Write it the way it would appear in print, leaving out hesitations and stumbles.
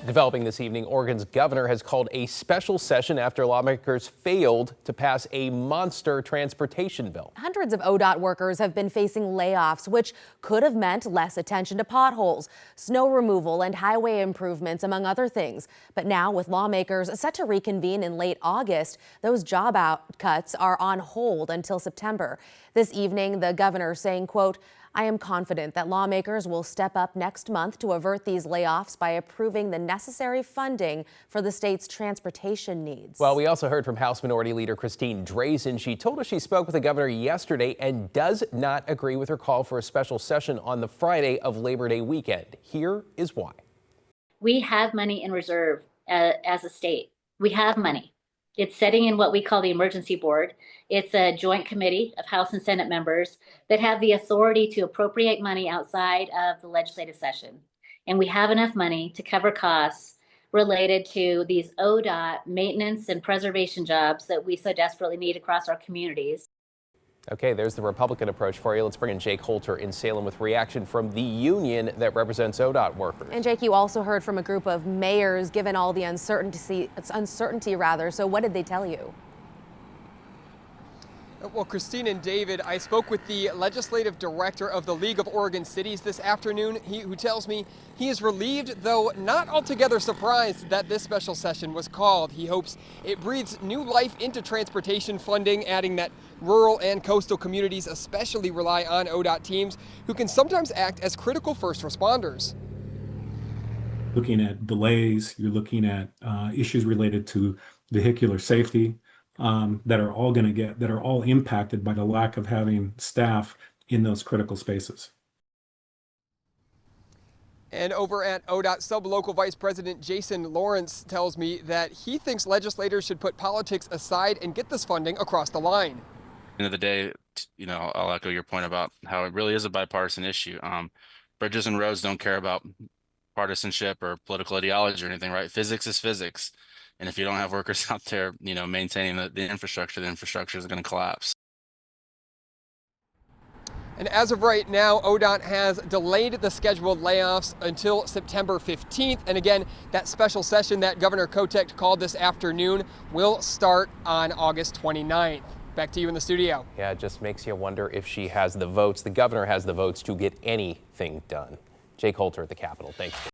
Developing this evening, Oregon's governor has called a special session after lawmakers failed to pass a monster transportation bill. Hundreds of ODOT workers have been facing layoffs, which could have meant less attention to potholes, snow removal, and highway improvements, among other things. But now, with lawmakers set to reconvene in late August, those job cuts are on hold until September. This evening, the governor saying, quote, "I am confident that lawmakers will step up next month to avert these layoffs by approving the necessary funding for the state's transportation needs." Well, we also heard from House Minority Leader Christine Drazen. She told us she spoke with the governor yesterday and does not agree with her call for a special session on the Friday of Labor Day weekend. Here is why. We have money in reserve as a state. We have money. It's sitting in what we call the emergency board. It's a joint committee of House and Senate members that have the authority to appropriate money outside of the legislative session. And we have enough money to cover costs related to these ODOT maintenance and preservation jobs that we so desperately need across our communities. Okay, there's the Republican approach for you. Let's bring in Jake Holter in Salem with reaction from the union that represents ODOT workers. And Jake, you also heard from a group of mayors given all the uncertainty. So what did they tell you? Well, Christine and David, I spoke with the legislative director of the League of Oregon Cities this afternoon, who tells me he is relieved, though not altogether surprised, that this special session was called. He hopes it breathes new life into transportation funding, adding that rural and coastal communities especially rely on ODOT teams who can sometimes act as critical first responders. Looking at delays, you're looking at issues related to vehicular safety. That are all impacted by the lack of having staff in those critical spaces. And over at ODOT, Sub-Local Vice President Jason Lawrence tells me that he thinks legislators should put politics aside and get this funding across the line. End of the day, I'll echo your point about how it really is a bipartisan issue. Bridges and roads don't care about partisanship or political ideology or anything, right? Physics is physics. And if you don't have workers out there, maintaining the infrastructure is going to collapse. And as of right now, ODOT has delayed the scheduled layoffs until September 15th. And again, that special session that Governor Kotek called this afternoon will start on August 29th. Back to you in the studio. Yeah, it just makes you wonder if she has the votes. The governor has the votes to get anything done. Jake Holter at the Capitol. Thanks.